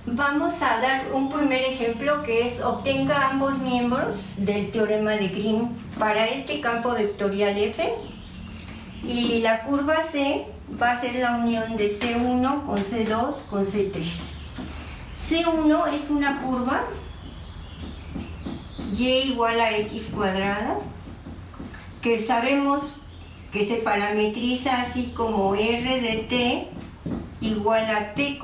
Vamos a dar un primer ejemplo que es obtenga ambos miembros del teorema de Green para este campo vectorial F, y la curva C va a ser la unión de C1 con C2 con C3. C1 es una curva y igual a x cuadrada, que sabemos que se parametriza así como r de t igual a t,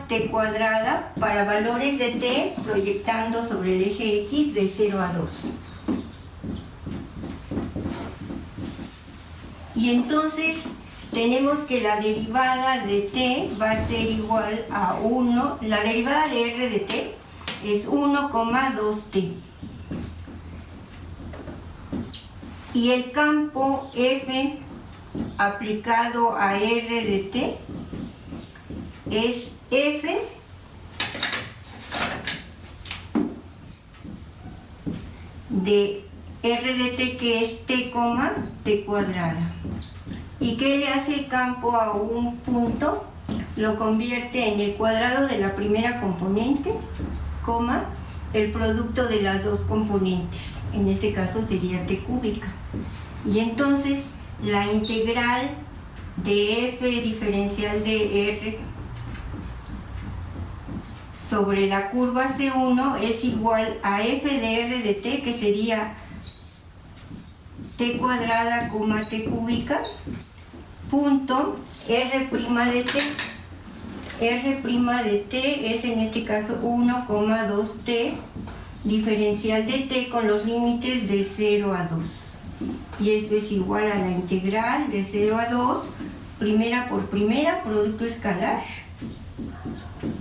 t cuadrada para valores de t proyectando sobre el eje x de 0 a 2. Y entonces tenemos que la derivada de t va a ser igual a 1, la derivada de r de t es 1,2t. Y el campo F aplicado a r de t es F de r de t, que es t, t cuadrada. ¿Y qué le hace el campo a un punto? Lo convierte en el cuadrado de la primera componente, el producto de las dos componentes. En este caso sería t cúbica. Y entonces la integral de f diferencial de r sobre la curva C1 es igual a f de r de t, que sería t cuadrada, t cúbica, punto r' de t. R' de t es en este caso 1,2t diferencial de t con los límites de 0 a 2. Y esto es igual a la integral de 0 a 2, primera por primera, producto escalar,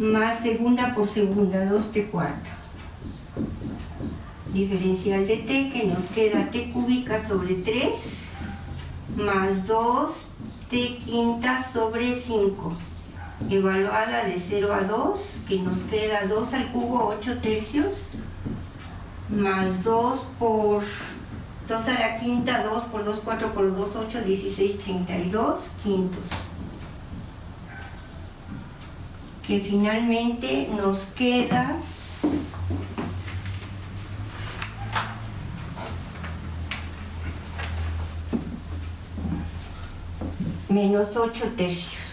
más segunda por segunda, 2t cuarta. Diferencial de t, que nos queda t cúbica sobre 3, más 2t quinta sobre 5. Evaluada de 0 a 2, que nos queda 2 al cubo, 8 tercios, más 2 por 2 a la quinta, 2 por 2, 4 por 2, 8, 16, 32 quintos. Que finalmente nos queda menos 8 tercios.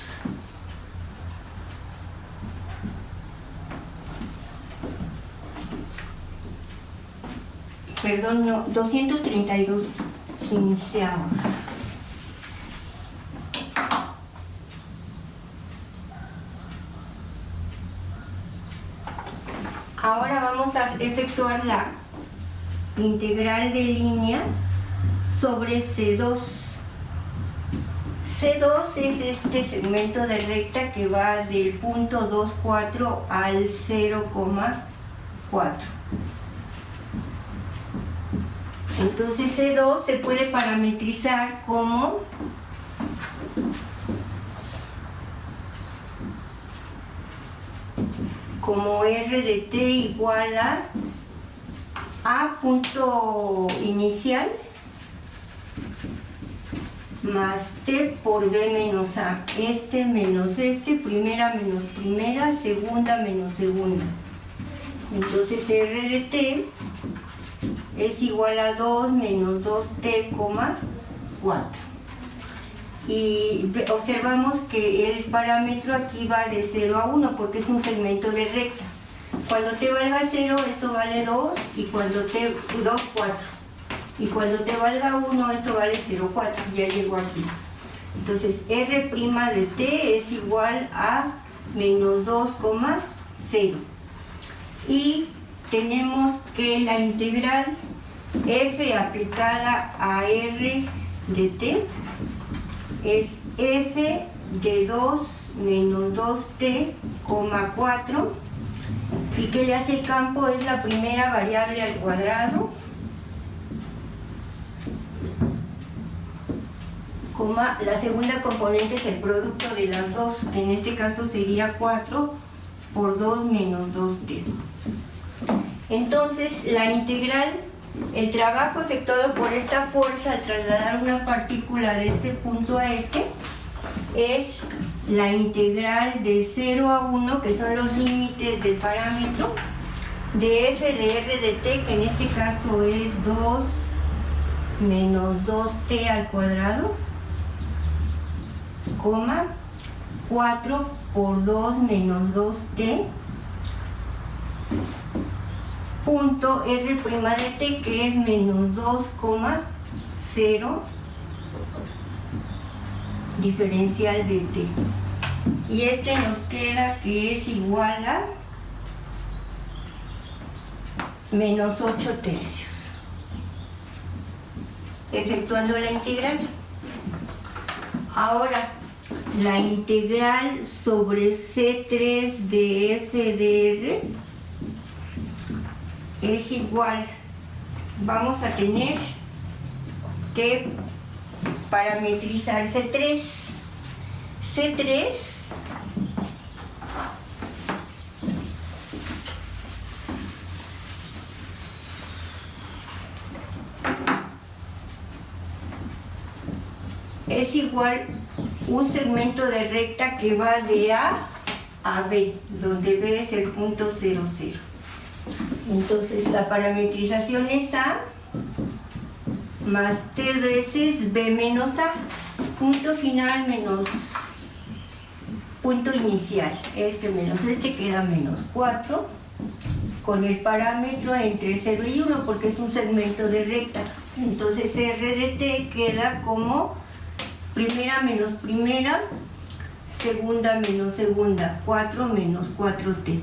Perdón, no, 232 quinceavos. Ahora vamos a efectuar la integral de línea sobre C2. C2 es este segmento de recta que va del punto 2,4 al 0,4. Entonces C2 se puede parametrizar como r de t igual a punto inicial más t por b menos a, este menos este, primera menos primera, segunda menos segunda. Entonces r de t es igual a 2 menos 2t, 4. Y observamos que el parámetro aquí va de 0 a 1 porque es un segmento de recta. Cuando t valga 0, esto vale 2, y cuando t 2, 4. Y cuando t valga 1, esto vale 0, 4. Ya llegó aquí. Entonces r' de t es igual a menos 2,0. Y tenemos que la integral f aplicada a r de t es f de 2 menos 2t, 4. ¿Y qué le hace el campo? Es la primera variable al cuadrado, la segunda componente es el producto de las dos, en este caso sería 4 por 2 menos 2t. Entonces la integral, el trabajo efectuado por esta fuerza al trasladar una partícula de este punto a este, es la integral de 0 a 1, que son los límites del parámetro, de f de r de t, que en este caso es 2 menos 2t al cuadrado, coma, 4 por 2 menos 2t, punto r' de t, que es menos 2, 0, diferencial de t. Y este nos queda que es igual a menos 8 tercios. Efectuando la integral. Ahora, la integral sobre C3 de f de r es igual. Vamos a tener que parametrizar C3. C3 es igual un segmento de recta que va de A a B, donde B es el punto 0, 0. Entonces la parametrización es A más T veces B menos A, punto final menos punto inicial. Este menos este queda menos 4, con el parámetro entre 0 y 1, porque es un segmento de recta. Entonces R de T queda como primera menos primera, segunda menos segunda, 4 menos 4t.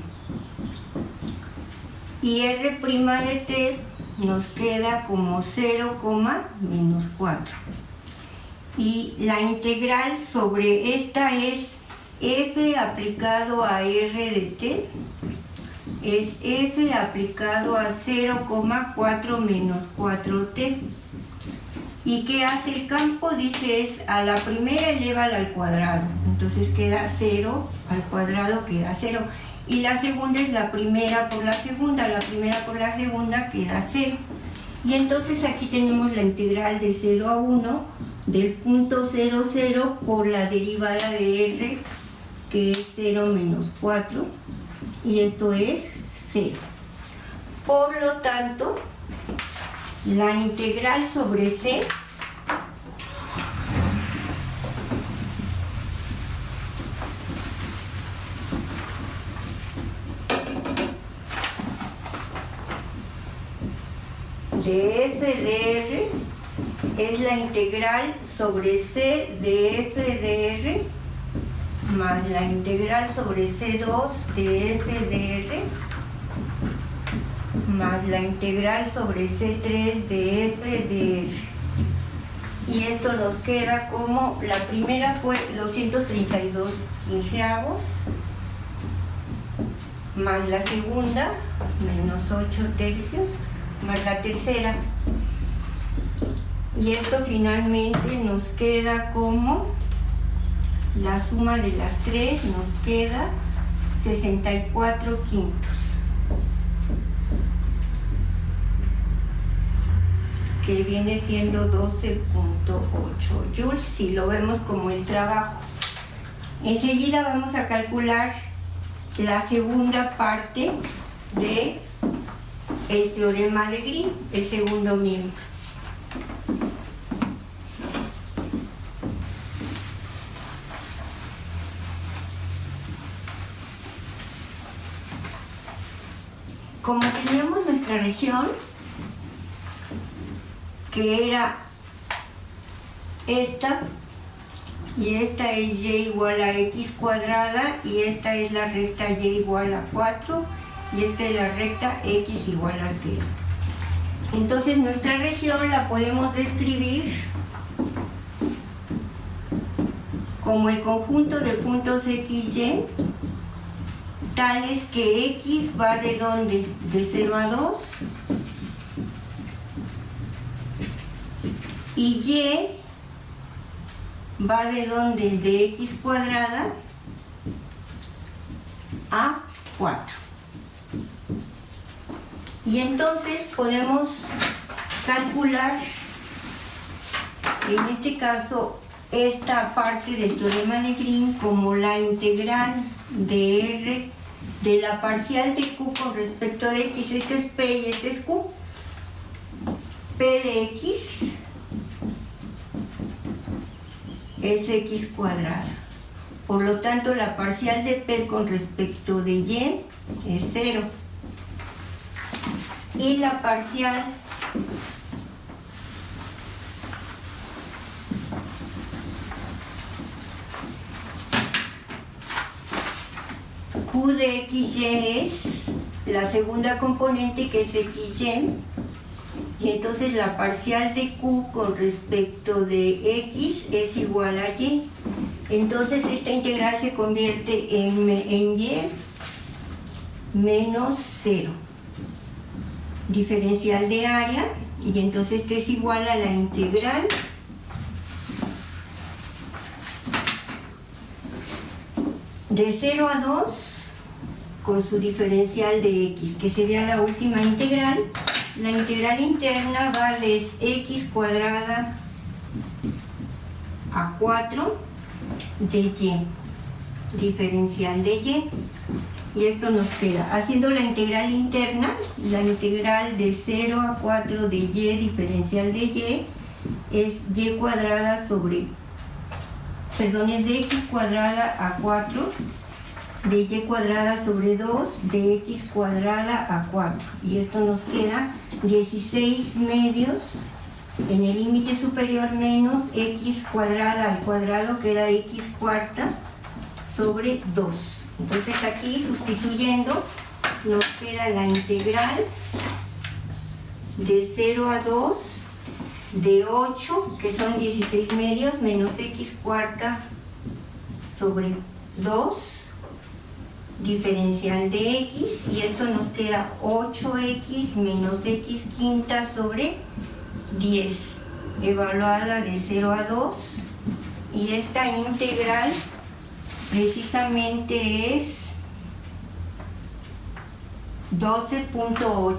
Y R' de t nos queda como 0, menos 4. Y la integral sobre esta es f aplicado a r de t, es f aplicado a 0,4 menos 4t. ¿Y qué hace el campo? Dice es a la primera elévala al cuadrado. Entonces queda 0 al cuadrado, queda 0. Y la segunda es la primera por la segunda. La primera por la segunda queda 0. Y entonces aquí tenemos la integral de 0 a 1 del punto 0, 0 por la derivada de r, que es 0 menos 4. Y esto es 0. Por lo tanto, la integral sobre C de f de r es la integral sobre C de f de r más la integral sobre C2 de f de r más la integral sobre C3 de f de r. Y esto nos queda como, la primera fue 232 quinceavos, más la segunda, menos 8 tercios, más la tercera. Y esto finalmente nos queda como, la suma de las tres nos queda 64 quintos. Que viene siendo 12.8 joules si lo vemos como el trabajo. Enseguida vamos a calcular la segunda parte de el teorema de Green, el segundo miembro. Como teníamos nuestra región, que era esta, y esta es y igual a x cuadrada, y esta es la recta y igual a 4, y esta es la recta x igual a 0. Entonces nuestra región la podemos describir como el conjunto de puntos x, y, tales que x va de ¿dónde? De 0 a 2, y y va de ¿dónde? De x cuadrada a 4. Y entonces podemos calcular, en este caso, esta parte del teorema de Green como la integral de R de la parcial de Q con respecto de X. Este es P y este es Q. P de X es X cuadrada. Por lo tanto, la parcial de P con respecto de Y es 0. Y la parcial Q de XY es la segunda componente, que es XY, y entonces la parcial de Q con respecto de X es igual a Y. Entonces esta integral se convierte en Y menos 0, diferencial de área, y entonces este es igual a la integral de 0 a 2 con su diferencial de X, que sería la última integral. La integral interna va de X cuadrada a 4 de Y, diferencial de Y. Y esto nos queda, haciendo la integral interna, la integral de 0 a 4 de Y, diferencial de Y, es Y cuadrada sobre, perdón, es de X cuadrada a 4 de Y cuadrada sobre 2 de X cuadrada a 4. Y esto nos queda 16 medios en el límite superior menos X cuadrada al cuadrado, que era X cuarta sobre 2. Entonces aquí, sustituyendo, nos queda la integral de 0 a 2 de 8, que son 16 medios, menos X cuarta sobre 2, diferencial de X, y esto nos queda 8X menos X quinta sobre 10, evaluada de 0 a 2, y esta integral precisamente es 12.8.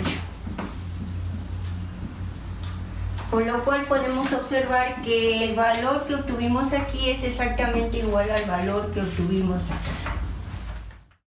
Con lo cual podemos observar que el valor que obtuvimos aquí es exactamente igual al valor que obtuvimos acá.